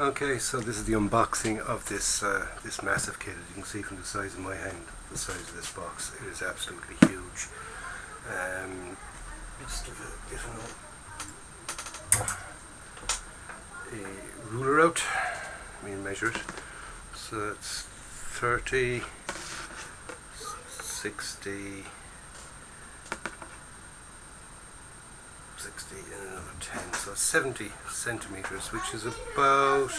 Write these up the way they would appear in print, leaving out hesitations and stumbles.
Okay, so this is the unboxing of this this massive kit. As you can see from the size of my hand, the size of this box, it is absolutely huge. Just give a ruler out. Measure it. So it's 30, 60, 60 and another 10, so 70 centimeters, which is about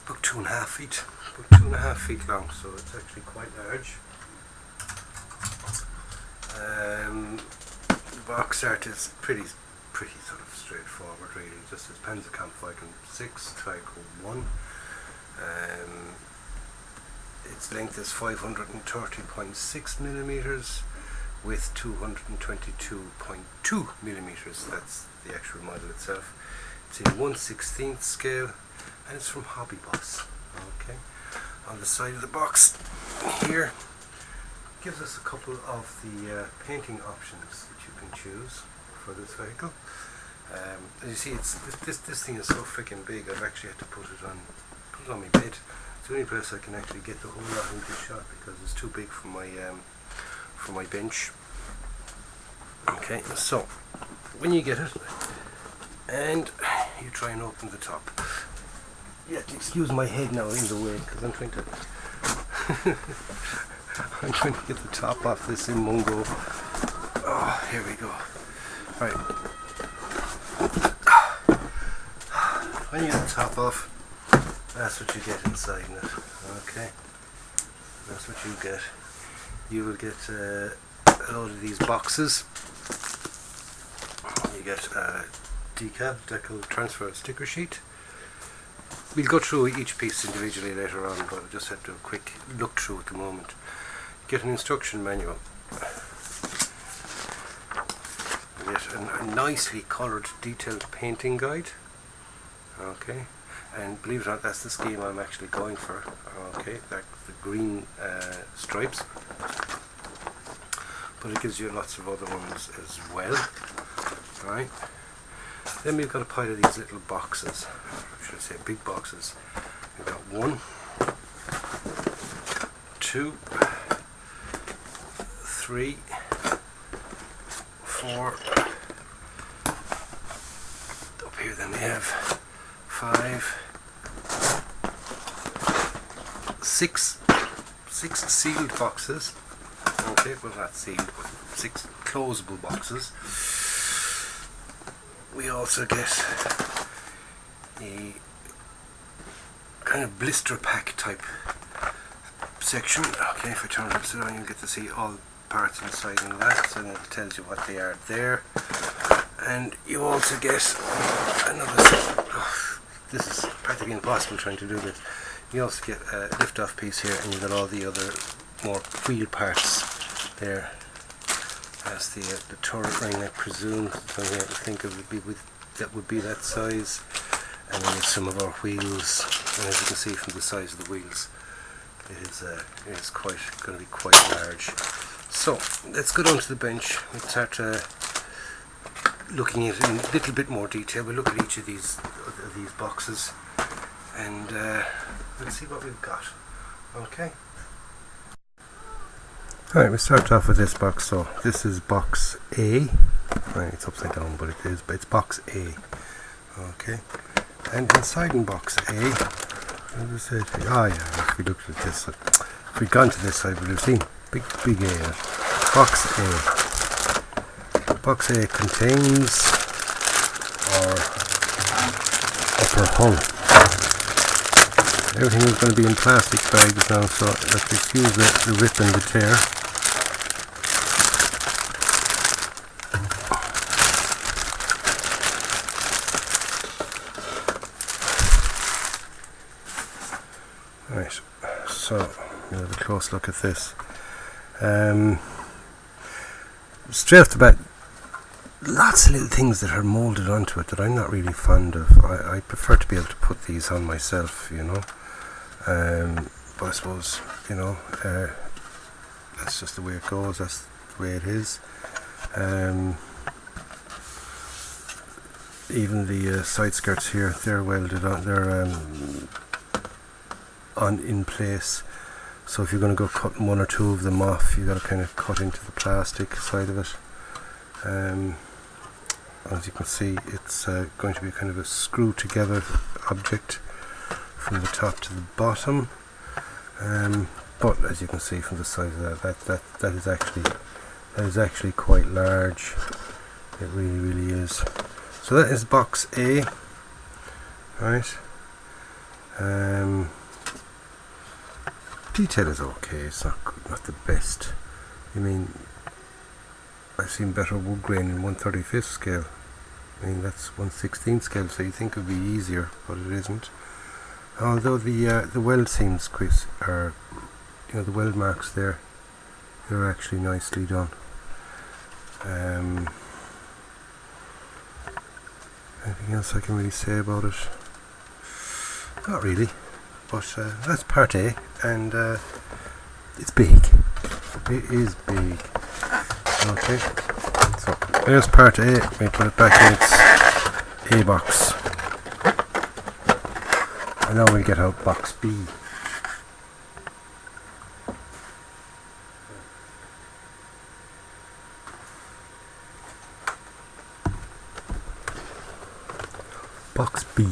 2.5 feet, about 2.5 feet long, so it's actually quite large. The box art is pretty sort of straightforward, really. Just as Pz.Kpfw.VI Type 1. Its length is 530.6 millimeters. With 222.2 millimeters. That's the actual model itself. It's in 1/16 scale, and it's from Hobby Boss. Okay. On the side of the box here gives us a couple of the painting options that you can choose for this vehicle. As you see, this thing is so freaking big. I've actually had to put it on my bed. It's the only place I can actually get the whole lot into shot because it's too big for my bench. Okay, so when you get it and you try and open the top, you have to excuse my head now in the way because I'm trying to get the top off this in one go. Oh, here we go. Right. When you get the top off, that's what you get inside it. Okay, that's what you get. You will get a load of these boxes. You get a decal transfer sticker sheet. We'll go through each piece individually later on, but I just have to do a quick look through at the moment. You get an instruction manual. You get a nicely coloured detailed painting guide. Okay, and believe it or not, that's the scheme I'm actually going for. Okay, like the green stripes, but it gives you lots of other ones as well. Right, then we've got a pile of these little boxes, or should I say big boxes. We've got 1, 2, 3, 4, up here then we have 5, 6 sealed boxes. Okay, well not sealed, but 6 closable boxes. We also get a kind of blister pack type section. Okay, if I turn it upside down, you get to see all parts inside and that, and it tells you what they are there. And you also get another set. Oh, this is practically impossible trying to do this. You also get a lift-off piece here, and you got all the other more wheel parts there. That's the turret ring, I presume. So I think it would be would be that size. And then there's some of our wheels. And as you can see from the size of the wheels, it is going to be quite large. So let's go down to the bench. We'll start looking at it in a little bit more detail. We'll look at each of these boxes, and we'll see what we've got. Okay. Alright, we start off with this box. So this is box A. Right, it's upside down, but it's box A. Okay. And inside in box A, what does it say? Oh yeah, if we looked at this, if we'd gone to this side, we would have seen big A. Box A. Box A contains our upper hull. Everything is going to be in plastic bags now, so let's excuse the rip and the tear. Right, so we'll have a close look at this. Straight off the bat, lots of little things that are moulded onto it that I'm not really fond of. I prefer to be able to put these on myself, you know. But I suppose, you know, that's just the way it goes. That's the way it is. even the side skirts here, they're welded on, they're on in place. So if you're going to go cutting one or two of them off, you got to kind of cut into the plastic side of it. As you can see, it's going to be kind of a screw together object from the top to the bottom. But as you can see from the size of that is actually quite large. It really is. So that is box A, right? Detail is okay. It's not good, not the best. I mean, I've seen better wood grain in 1/35 scale. I mean, that's 1/16 scale, so you think it would be easier, but it isn't. Although the weld seams, Chris, are, you know, the weld marks there, they're actually nicely done. Anything else I can really say about it? Not really, but that's part A, and it's big. It is big. Okay, so there's part A. We put it back in its A box. And now we'll get out box B. Box B.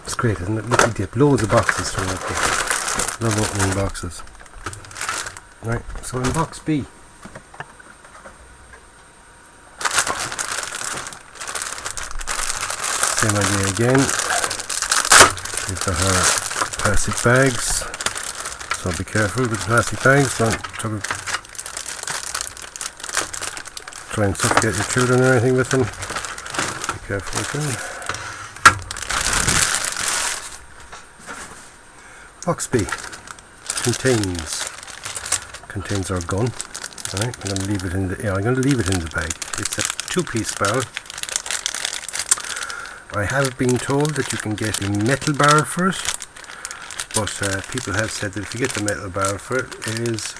It's great, isn't it? Little dip, loads of boxes to open. Love opening boxes. Right, so in box B, same idea again. We've got our plastic bags, so be careful with the plastic bags. Don't try and suffocate your children or anything with them. Be careful with them. Box B contains our gun. Right, I'm going to leave it in the bag. It's a 2-piece barrel. I have been told that you can get a metal barrel for it, but people have said that if you get the metal barrel for it, it is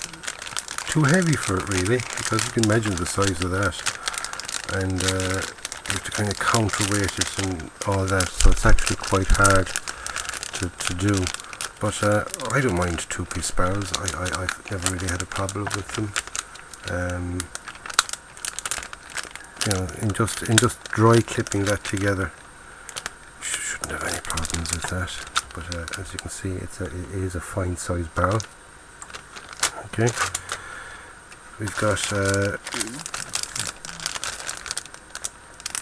too heavy for it really, because you can imagine the size of that, and you have to kind of counterweight it and all that, so it's actually quite hard to do. But I don't mind 2-piece barrels. I've never really had a problem with them. You know, in just dry clipping that together, shouldn't have any problems with that. But as you can see, it is a fine size barrel. Okay, we've got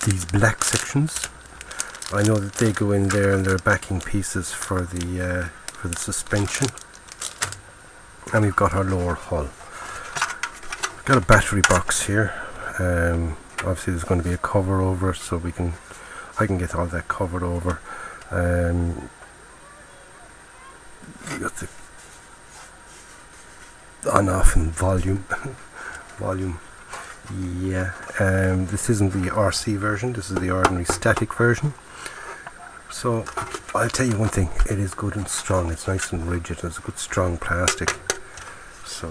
these black sections. I know that they go in there, and they're backing pieces for the suspension. And we've got our lower hull. We've got a battery box here. Obviously there's going to be a cover over it, so I can get all that covered over. You got the on-off and volume. Yeah. This isn't the RC version. This is the ordinary static version. So I'll tell you one thing, it is good and strong. It's nice and rigid. It's a good strong plastic. So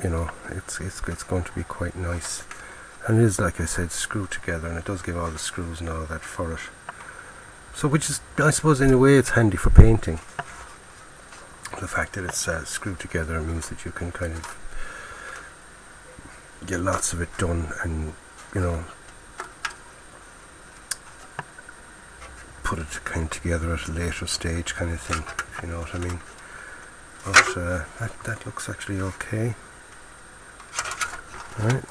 you know, it's going to be quite nice. And it is, like I said, screwed together, and it does give all the screws and all that for it. So, which is, I suppose, in a way, it's handy for painting. The fact that it's screwed together means that you can kind of get lots of it done, and you know, put it kind of together at a later stage, kind of thing, if you know what I mean. But that looks actually okay. Right.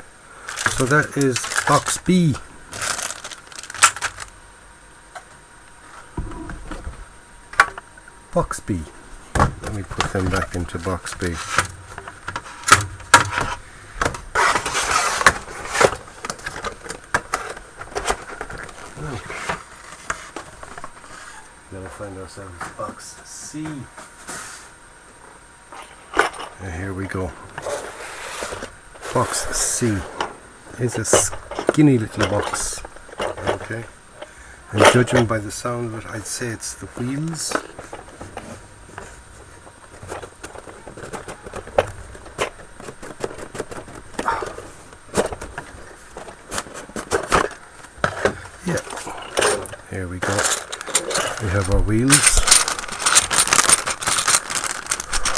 So that is box B. Box B. Let me put them back into box B. Now find ourselves box C. And here we go. Box C is a skinny little box. Okay. And judging by the sound of it, I'd say it's the wheels. Here we go. We have our wheels.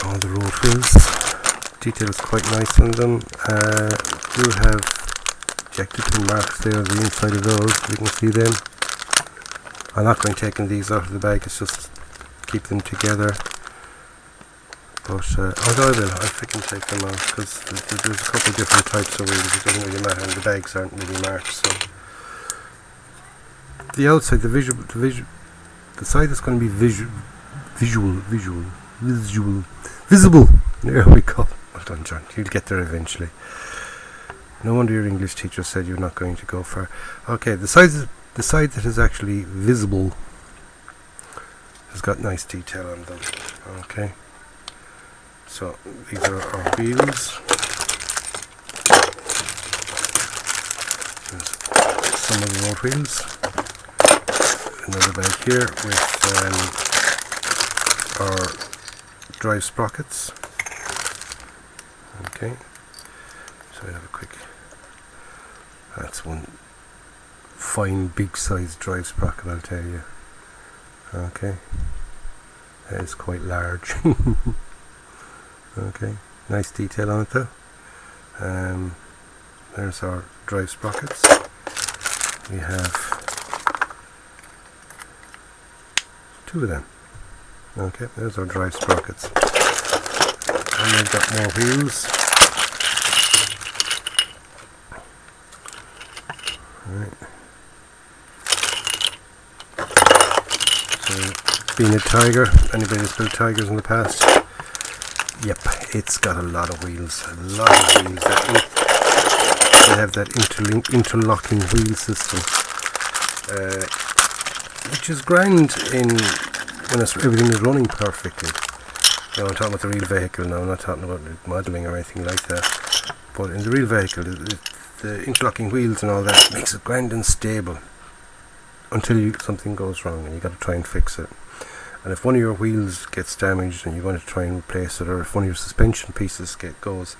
All the road wheels. Detail is quite nice on them. Do have ejector pin marks there on the inside of those. You can see them. I'm not going to take these out of the bag. It's just keep them together. But although I will, I freaking take them out because there's a couple of different types of wheels. It doesn't really matter, and the bags aren't really marked. So the outside, the side is going to be visible. There we go. Well done, John. You'll get there eventually. No wonder your English teacher said you're not going to go far. Okay, the side that is actually visible has got nice detail on them. Okay. So these are our wheels. There's some of the road wheels. Another bag here with our drive sprockets. Okay. So I have a quick. That's one fine big size drive sprocket, I'll tell you. Okay. That is quite large. Okay, nice detail on it though. There's our drive sprockets. We have 2 of them. Okay, there's our drive sprockets. And we've got more wheels. Right. So, being a tiger, anybody that's built tigers in the past, yep, it's got a lot of wheels. A lot of wheels. They have that interlocking wheel system, which is grand when everything is running perfectly. You know, I'm talking about the real vehicle now. I'm not talking about modelling or anything like that. But in the real vehicle, the interlocking wheels and all that makes it grand and stable until something goes wrong and you got to try and fix it. And if one of your wheels gets damaged and you're going to try and replace it, or if one of your suspension pieces goes,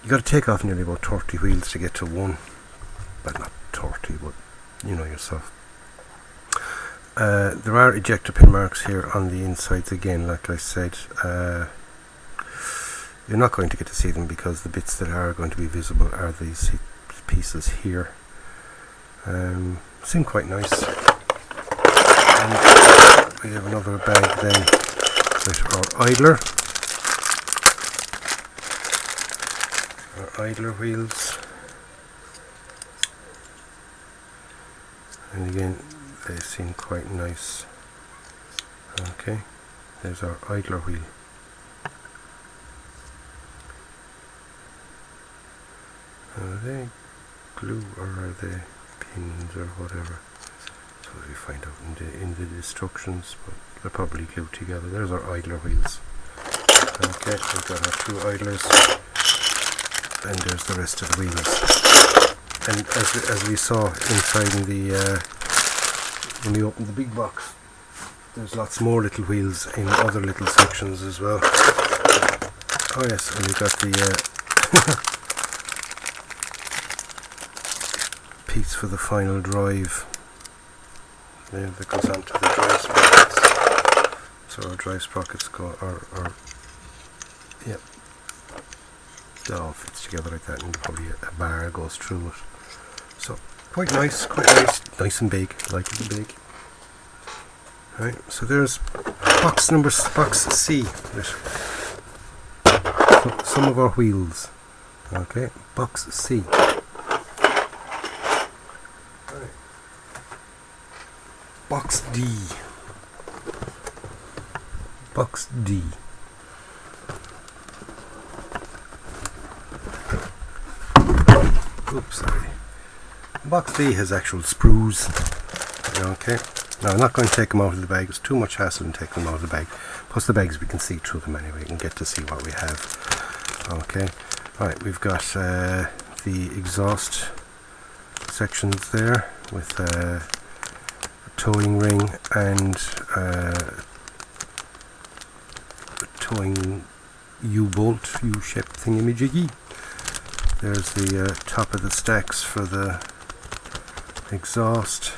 you got to take off nearly about 30 wheels to get to one. Well, not 30, but you know yourself. There are ejector pin marks here on the insides again, like I said. You're not going to get to see them because the bits that are going to be visible are these pieces here. Seem quite nice. And we have another bag then with our idler wheels, and again they seem quite nice. Okay, there's our idler wheel. Are they glue or are they pins or whatever? So we find out in the instructions, but they're probably glued together. There's our idler wheels. Okay, we've got our 2 idlers, and there's the rest of the wheels. And as we saw inside in the when we opened the big box, there's lots more little wheels in other little sections as well. Oh yes, and we've got the piece for the final drive. There, that goes onto the drive sprockets. So our drive sprockets yep, it all fits together like that, and probably a bar goes through it. So quite nice, nice and big, like it big. Right, so there's box C with some of our wheels. Okay, box C. Box D. Box D. Oops, sorry. Box D has actual sprues. Okay. Now I'm not going to take them out of the bag. It's too much hassle in taking them out of the bag. Plus the bags, we can see through them anyway. We can get to see what we have. Okay. Alright, we've got the exhaust sections there with a towing ring and towing U-bolt, U-shaped thingamajiggy. There's the top of the stacks for the exhaust.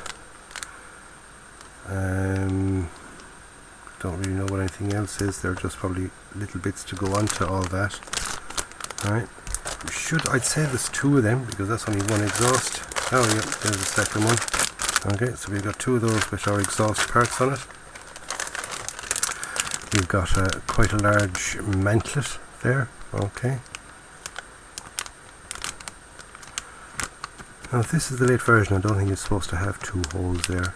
Don't really know what anything else is. There are just probably little bits to go onto all that. Alright, I'd say there's two of them because that's only one exhaust. Oh yeah, there's the second one. Okay, so we've got two of those which are exhaust parts on it. We've got quite a large mantlet there. Okay. Now if this is the late version, I don't think it's supposed to have two holes there.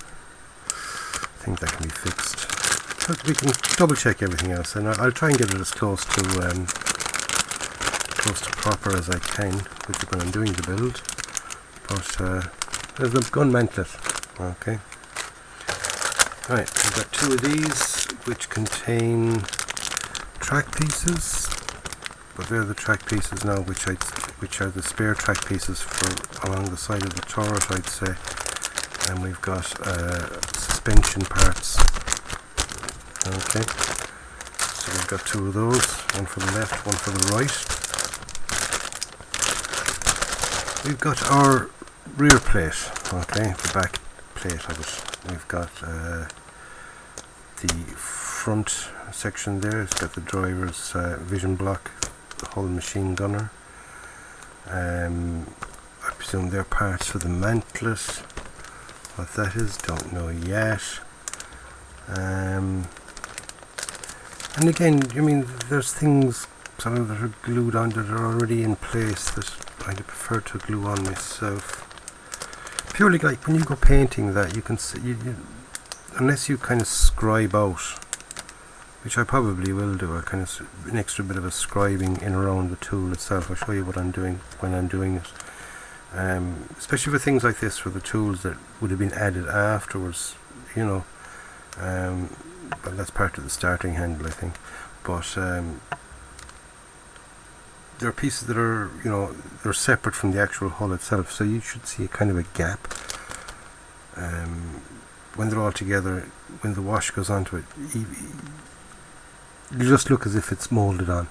I think that can be fixed. But we can double check everything else, and I'll try and get it as close to proper as I can with when I'm doing the build. But there's the gun mantlet. Okay. Right, we've got two of these which contain track pieces, but they're the track pieces now which are the spare track pieces for along the side of the turret, I'd say. And we've got suspension parts. Okay, so we've got two of those, one for the left, one for the right. We've got our rear plate, okay, the back plate of it. We've got the front section there, it's got the driver's vision block, the whole machine gunner. I presume they're parts for the mantlet. What that is, don't know yet. And again, I mean, there's things sort of that are glued on that are already in place that I'd prefer to glue on myself. Purely like when you go painting that, you can see, unless you kind of scribe out, which I probably will do, a kind of an extra bit of a scribing in around the tool itself. I'll show you what I'm doing when I'm doing it. Especially for things like this, for the tools that would have been added afterwards, you know. Well, that's part of the starting handle, I think. But there are pieces that are, you know, they're separate from the actual hull itself, so you should see a kind of a gap. When they're all together, when the wash goes onto it, you just look as if it's moulded on,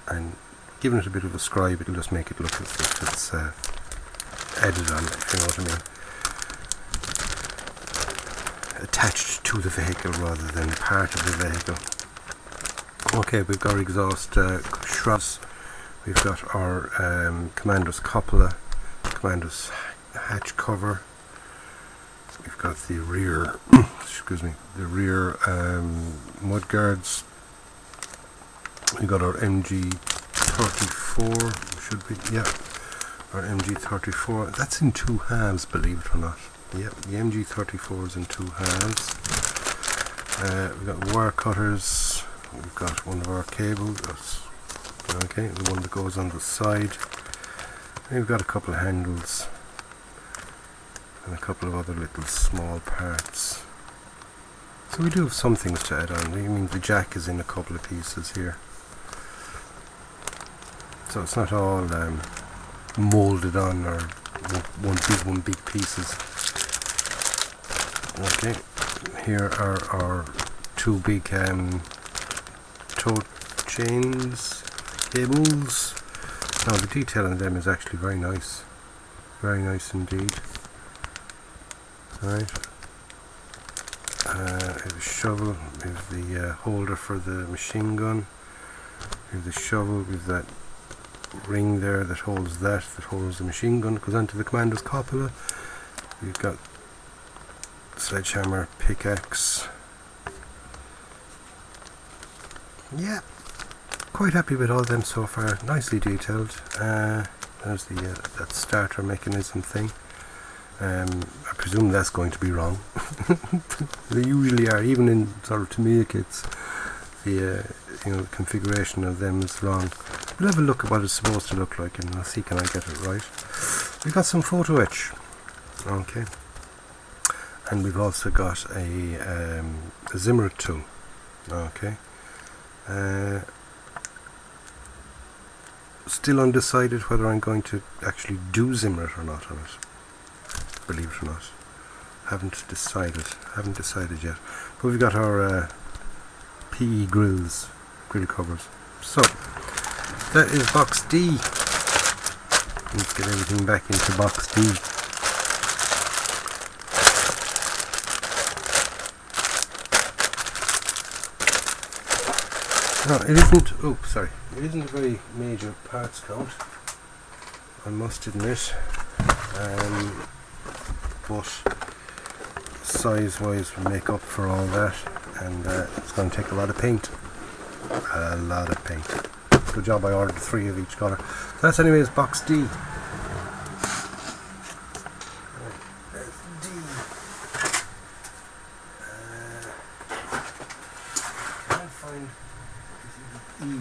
and giving it a bit of a scribe, it'll just make it look as if it's added on, if you know what I mean. Attached to the vehicle rather than part of the vehicle. Okay, we've got our exhaust shrouds, we've got our commander's cupola, commander's hatch cover, we've got the rear excuse me, the rear mud guards, we've got our MG34, should be, yeah, our MG34, that's in two halves, believe it or not. Yep, the MG34 is in two halves. We've got wire cutters, we've got one of our cables, that's, okay, the one that goes on the side. And we've got a couple of handles and a couple of other little small parts. So we do have some things to add on. I mean, the jack is in a couple of pieces here. So it's not all moulded on or one big pieces. Okay, here are our two big tow chains, cables. Now the detail on them is actually very nice indeed. Right, here's a shovel, here's the holder for the machine gun, here's the shovel with that ring there that holds the machine gun, goes onto the commander's cupola. We've got sledgehammer, pickaxe. Yeah, quite happy with all them so far, nicely detailed. There's the that starter mechanism thing. I presume that's going to be wrong. They usually are, even in sort of Tamiya kits. The the configuration of them is wrong. We'll have a look at what it's supposed to look like, and I'll see can I get it right. We've got some photo etch. Okay. And we've also got a Zimmer tool. Okay. Still undecided whether I'm going to actually do Zimmer it or not on it. Believe it or not. Haven't decided yet. But we've got our PE grill covers. So that is box D. Let's get everything back into box D. No, it isn't. Oh, sorry. It isn't a very major parts count, I must admit. But size-wise, will make up for all that, and it's going to take a lot of paint. A lot of paint. Good job I ordered 3 of each colour. That's anyways box D. That's D. Can't find E.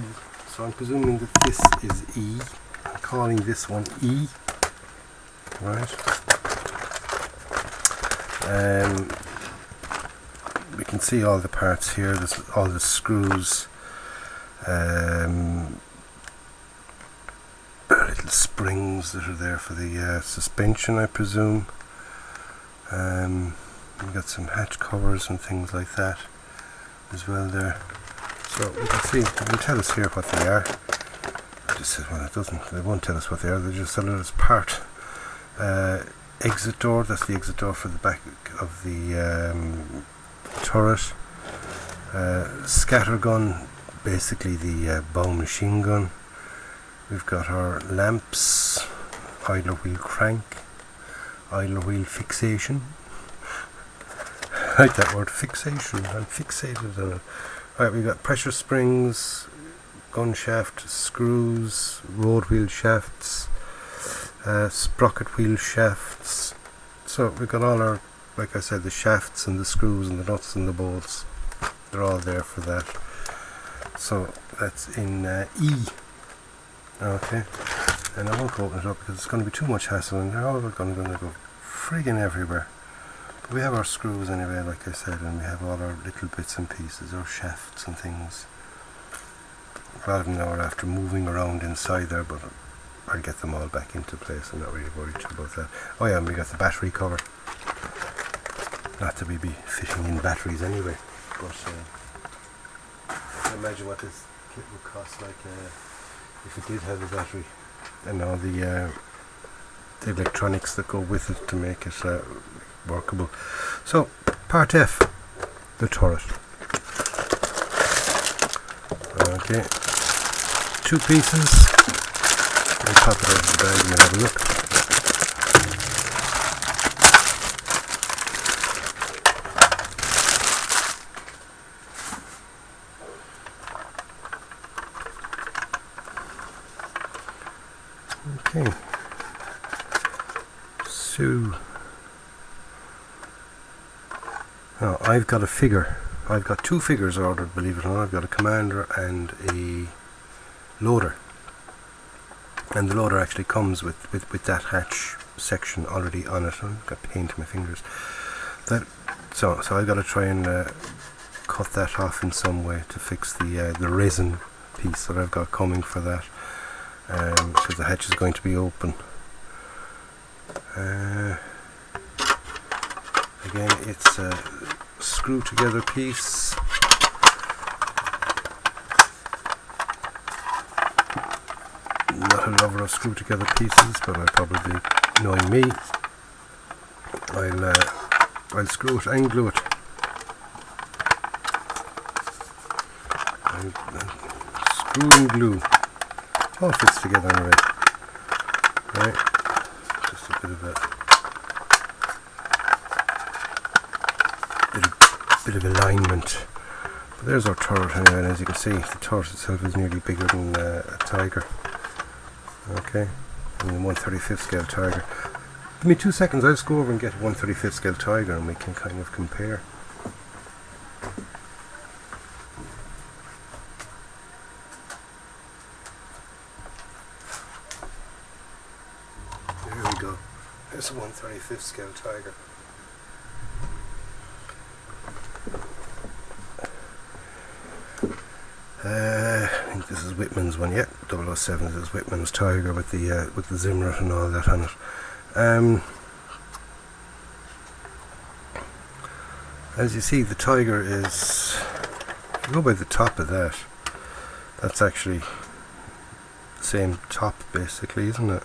So I'm presuming that this is E. I'm calling this one E. Right. We can see all the parts here. There's all the screws. Little springs that are there for the suspension, I presume. We've got some hatch covers and things like that as well there. So we can see, it will tell us here what they are. It just says, well, it doesn't, they won't tell us what they are, they just tell us part. Exit door, that's the exit door for the back of the turret. Scatter gun, basically the bow machine gun. We've got our lamps, idler wheel crank, idler wheel fixation. I like that word, fixation. I'm fixated on it. Right, we've got pressure springs, gun shaft, screws, road wheel shafts, sprocket wheel shafts. So we've got all our, like I said, the shafts and the screws and the nuts and the bolts. They're all there for that. So that's in E. Okay, and I won't open it up because it's going to be too much hassle and they're all going to go friggin' everywhere. But we have our screws anyway, like I said, and we have all our little bits and pieces, our shafts and things. A lot of them now are after moving around inside there, but I'll get them all back into place. I'm not really worried about that. Oh yeah, and we got the battery cover. Not that we'd be fitting in batteries anyway, but I imagine what this kit would cost, like if it did have a battery and all the electronics that go with it to make it workable. So, part F, the turret. Okay, 2 pieces. We'll pop it out of the bag and have a look. Okay, so now I've got a figure. I've got 2 figures ordered, believe it or not. I've got a commander and a loader, and the loader actually comes with that hatch section already on it. I've got paint on my fingers. So I've got to try and cut that off in some way to fix the resin piece that I've got coming for that. Because the hatch is going to be open. Again, it's a screw together piece. Not a lover of screw together pieces, but I'll probably, knowing me, I'll screw it and glue it. Screw and glue. All fits together anyway. Right, just a bit of alignment. But there's our turret anyway, and as you can see, the turret itself is nearly bigger than a Tiger. Okay, and a 1/35 scale Tiger. Give me 2 seconds, I'll just go over and get a 1/35 scale Tiger and we can kind of compare. There's a 1/35 scale Tiger. I think this is Whitman's one. Yep, 007 is Whitman's Tiger with the Zimrat and all that on it. As you see, the Tiger is, if you go by the top of that, that's actually the same top basically, isn't it?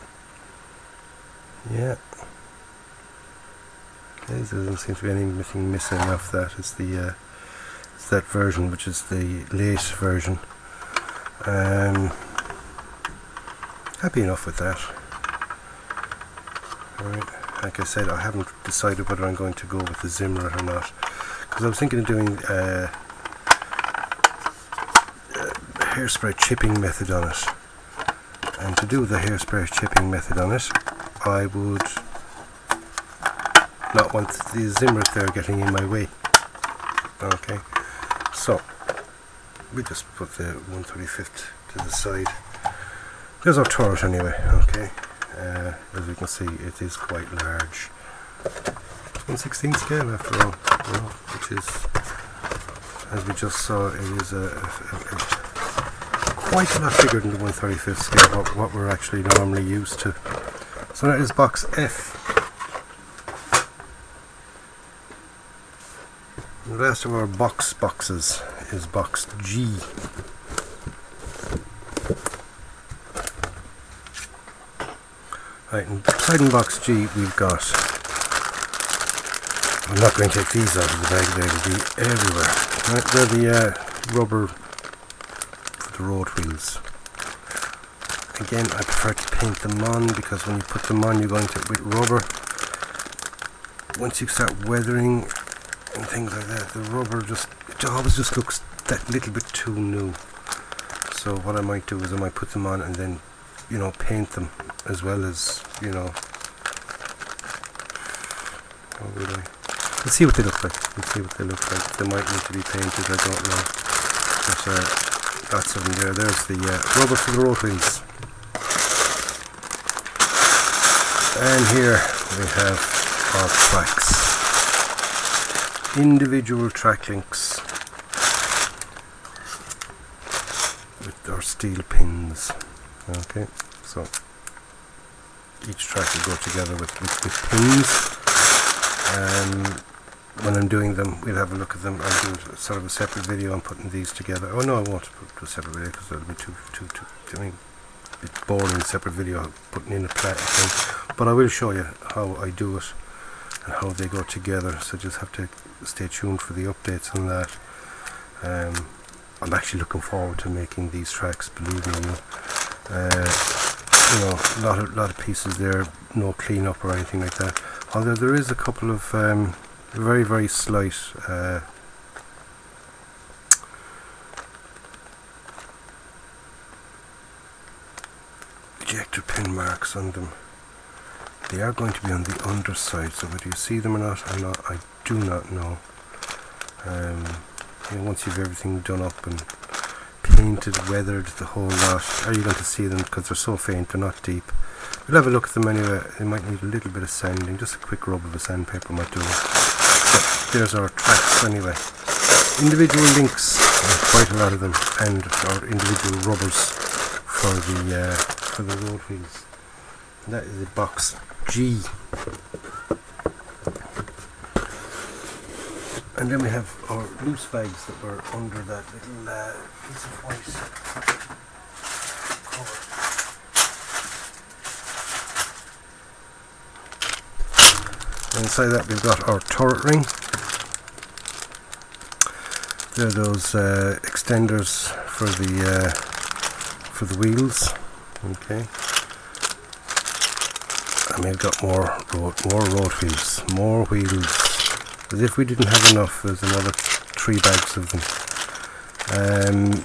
Yeah. Okay, there doesn't seem to be anything missing off that. It's the it's that version, which is the late version. Happy enough with that. Alright, like I said, I haven't decided whether I'm going to go with the Zimmer or not, because I was thinking of doing hairspray chipping method on it, and to do the hairspray chipping method on it, I would not want the Zimmers there getting in my way. Okay, so we just put the 1/35 to the side. There's our turret anyway. Okay, as you can see, it is quite large. It's 1/16 scale after all, you know, which is, as we just saw, it is quite a lot bigger than the 1/35 scale, what we're actually normally used to. So that is box F. The rest of our boxes is box G. Right, inside in box G we've got, I'm not going to take these out of the bag, they will be everywhere. Right, they're the rubber for the road wheels. Again, I prefer to paint them on, because when you put them on, you're going to, with rubber, once you start weathering and things like that, the rubber just, it always just looks that little bit too new. So what I might do is I might put them on and then, you know, paint them, as well as, you know, how would I? Let's see what they look like. Let's see what they look like. They might need to be painted, I don't know. But lots of them there. There's the rubber for the road wheels. And here we have our tracks. Individual track links with our steel pins. Okay, so each track will go together with pins. When I'm doing them, we'll have a look at them. I'll do sort of a separate video on putting these together. Oh no, I won't do a separate video, because that'll be too I mean, a bit boring, separate video putting in a thing. But I will show you how I do it and how they go together, so just have to stay tuned for the updates on that. I'm actually looking forward to making these tracks, believe me. You know, a lot of pieces there, no clean up or anything like that. Although there is a couple of very, very slight ejector pin marks on them. They are going to be on the underside, so whether you see them or not, I do not know. You know, once you've everything done up and painted, weathered, the whole lot, are you going to see them, because they're so faint, they're not deep. We'll have a look at them anyway. They might need a little bit of sanding, just a quick rub of a sandpaper might do it. So there's our tracks anyway. Individual links, quite a lot of them, and our individual rubbers for the road wheels. And that is a box G. And then we have our loose bags that were under that little piece of white cover. Inside that we've got our turret ring. There are those extenders for the wheels. Okay. And we've got more road wheels, more wheels. As if we didn't have enough, there's another 3 bags of them. And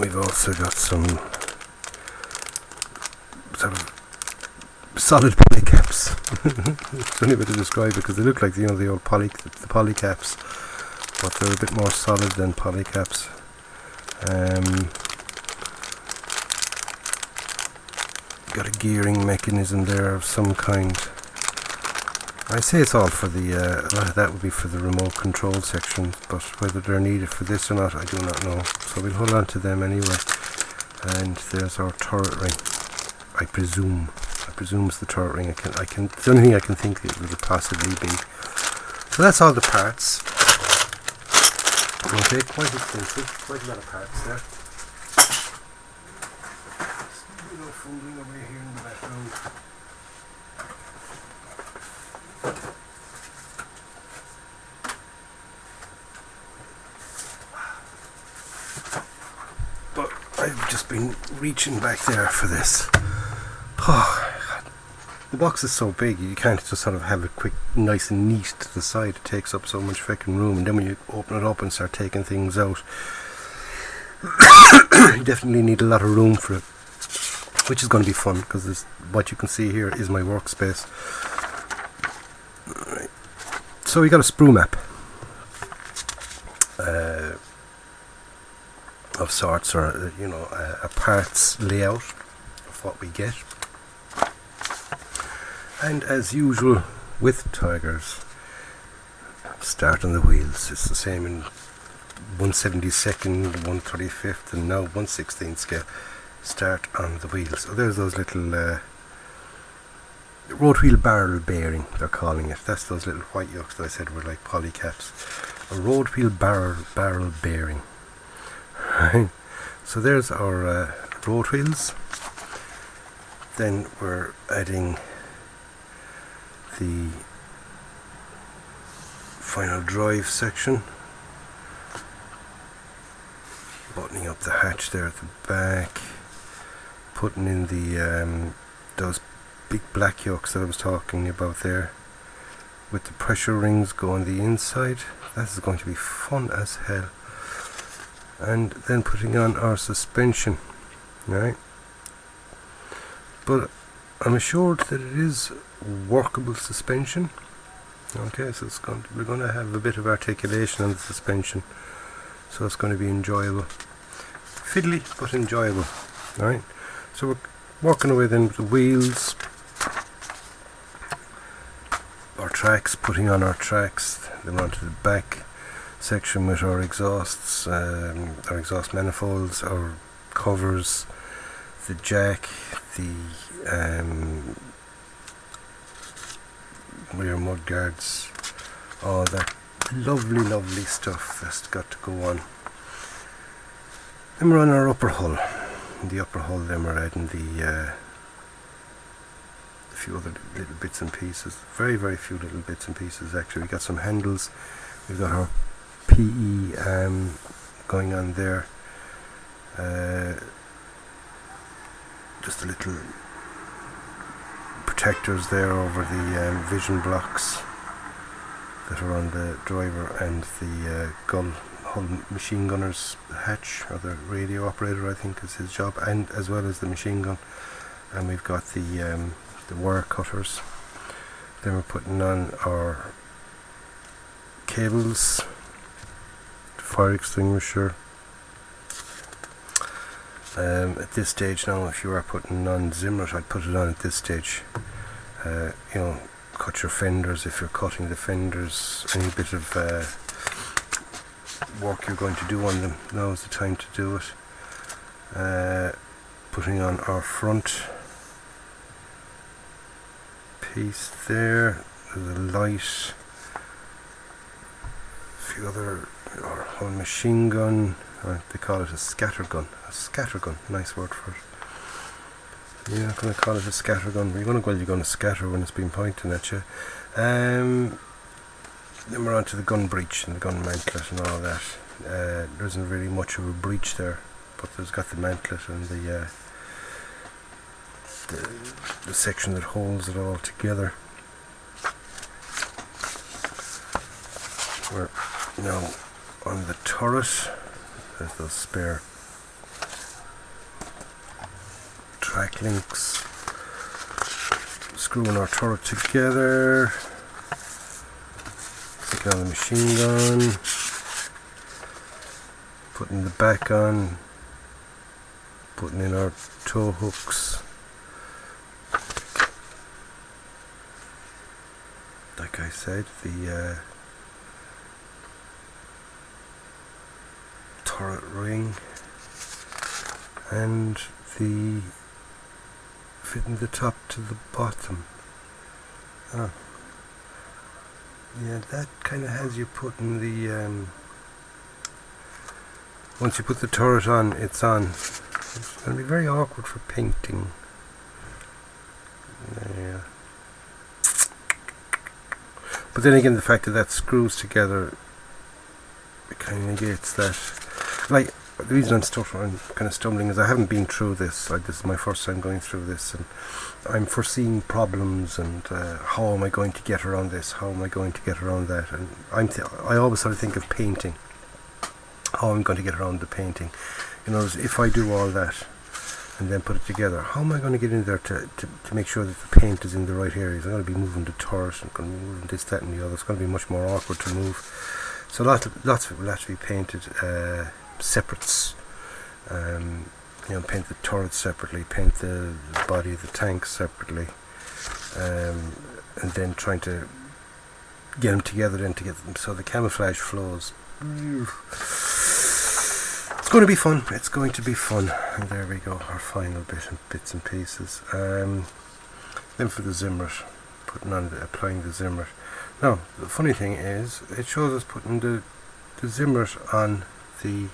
we've also got some sort of solid poly caps. It's the only way to describe it, because they look like, you know, the old poly caps, but they're a bit more solid than poly caps. Got a gearing mechanism there of some kind. I say it's all for the, a lot of that would be for the remote control section, but whether they're needed for this or not, I do not know. So we'll hold on to them anyway. And there's our turret ring. I presume it's the turret ring. It's the only thing I can think it would possibly be. So that's all the parts. Okay, quite expensive, quite a lot of parts there. You know, folding away here in the background. I've just been reaching back there for this. Oh, the box is so big you can't just sort of have it quick, nice and neat to the side. It takes up so much fucking room, and then when you open it up and start taking things out, you definitely need a lot of room for it, which is going to be fun because what you can see here is my workspace. Alright. So we got a sprue map of sorts, or you know, a parts layout of what we get. And as usual with Tigers, start on the wheels. It's the same in 1/72nd, 1/35th, and now 1/16th scale. Start on the wheels. So there's those little road wheel barrel bearing, they're calling it. That's those little white yolks that I said were like polycaps. A road wheel barrel bearing. Right. So there's our road wheels. Then we're adding the final drive section, buttoning up the hatch there at the back, putting in the those big black yolks that I was talking about there, with the pressure rings going the inside. This is going to be fun as hell. And then putting on our suspension, right? But I'm assured that it is workable suspension. Okay, so we're going to have a bit of articulation on the suspension, so it's going to be enjoyable. Fiddly but enjoyable. Alright, so we're working away then with the wheels, our tracks, putting on our tracks, then onto the back section with our exhausts, our exhaust manifolds, our covers, the jack, the rear mud guards, all that lovely stuff that's got to go on. Then we're on our upper hull. In the upper hull then we're adding the a few other little bits and pieces, very few little bits and pieces actually. We got some handles, we've got our PE going on there, just a little protectors there over the vision blocks that are on the driver and the hull machine gunner's hatch, or the radio operator I think is his job, and as well as the machine gun. And we've got the wire cutters. Then we're putting on our cables, fire extinguisher. At this stage now, if you are putting on Zimrit, I'd put it on at this stage. You know, cut your fenders if you're cutting the fenders. Any bit of work you're going to do on them, now's the time to do it. Putting on our front piece there. There's a light. A few other, our whole machine gun. They call it a scattergun. A scattergun, nice word for it. You're not going to call it a scattergun, but you're going to scatter when it's been pointing at you. Then we're on to the gun breech and the gun mantlet and all that. There isn't really much of a breech there, but there's got the mantlet and the section that holds it all together. We're now on the turret. There's those spare track links. Screwing our turret together. Taking on the machine gun. Putting the back on. Putting in our tow hooks. Like I said, the turret ring and the fitting the top to the bottom. Oh. Yeah, that kind of has you putting the once you put the turret on, it's on. It's going to be very awkward for painting. Yeah. But then again, the fact that screws together, it kind of negates that. Like, the reason I'm kind of stumbling is I haven't been through this. This is my first time going through this, and I'm foreseeing problems and how am I going to get around this? How am I going to get around that? And I always sort of think of painting. How I'm going to get around the painting. If I do all that and then put it together, how am I going to get in there to make sure that the paint is in the right areas? I'm going to be moving the turret, I'm going to be moving this, that and the other. It's going to be much more awkward to move. So lots of it will have to be painted separates. Paint the turret separately, paint the body of the tank separately, and then trying to get them together then to get them so the camouflage flows. It's going to be fun. It's going to be fun. And there we go, our final bits and pieces. Then for the Zimrit, applying the Zimrit. Now the funny thing is, it shows us putting the Zimrit on the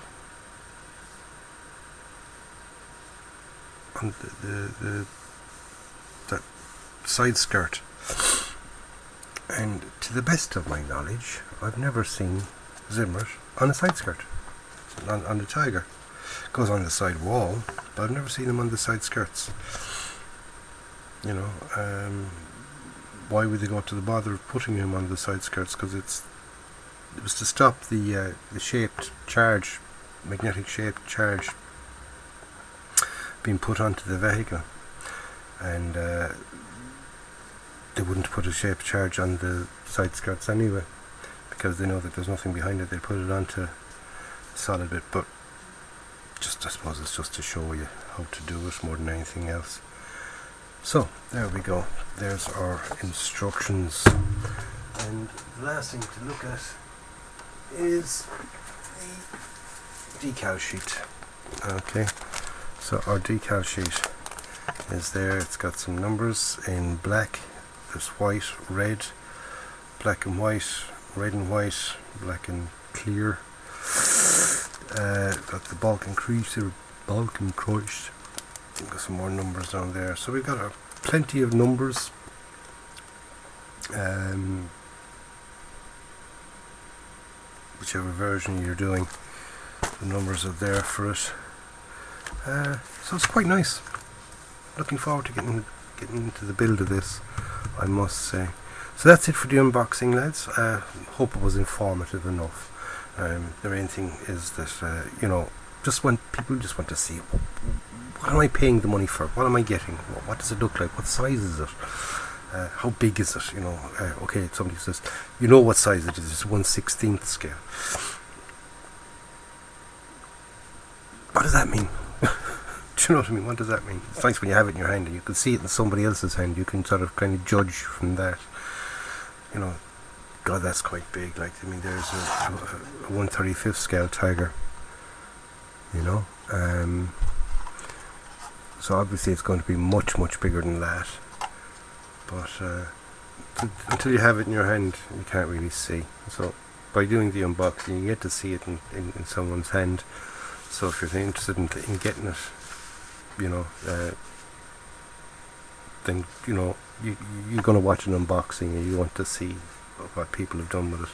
that side skirt, and to the best of my knowledge, I've never seen Zimrit on a side skirt. On the Tiger, it goes on the side wall, but I've never seen them on the side skirts. Why would they go to the bother of putting him on the side skirts? Because it was to stop the magnetic shaped charge being put onto the vehicle, and they wouldn't put a shaped charge on the side skirts anyway, because they know that there's nothing behind it. They put it onto a solid bit, but I suppose it's just to show you how to do it more than anything else. So there we go, there's our instructions, and the last thing to look at is the decal sheet. Okay, so our decal sheet is there. It's got some numbers in black, there's white, red, black and white, red and white, black and clear. Got the Balkan crease or Balkan Christ. Got some more numbers down there. So we've got plenty of numbers. Whichever version you're doing, the numbers are there for it. So it's quite nice. Looking forward to getting into the build of this, I must say. So that's it for the unboxing, lads. Hope it was informative enough. The main thing is that people just want to see what am I paying the money for? What am I getting? What does it look like? What size is it? How big is it? Okay, somebody says, what size it is? It's 1/16 scale. What does that mean? Do you know what I mean? What does that mean? It's nice when you have it in your hand and you can see it in somebody else's hand. You can sort of kind of judge from that. God, that's quite big. There's a 1/35 scale Tiger. So obviously it's going to be much, much bigger than that. But until you have it in your hand, you can't really see. So by doing the unboxing, you get to see it in someone's hand. So if you're interested in getting it, then you're going to watch an unboxing and you want to see what people have done with it.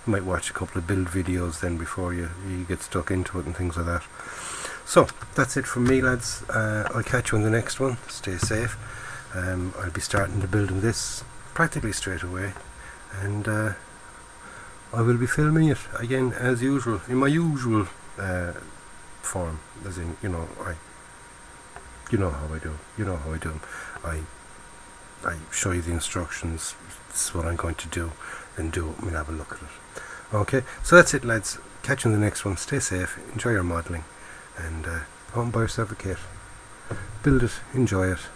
You might watch a couple of build videos then before you get stuck into it and things like that. So that's it from me, lads. I'll catch you on the next one. Stay safe. I'll be starting the building this practically straight away, and I will be filming it again as usual, in my usual form, as in how I do. I show you the instructions. This is what I'm going to do, then do it. We'll have a look at it. Okay, so that's it, lads. Catch you on the next one. Stay safe, enjoy your modelling, and go and buy yourself a kit. Build it, enjoy it,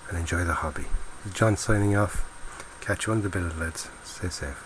and enjoy the hobby. John signing off. Catch you on the build, lads. Stay safe.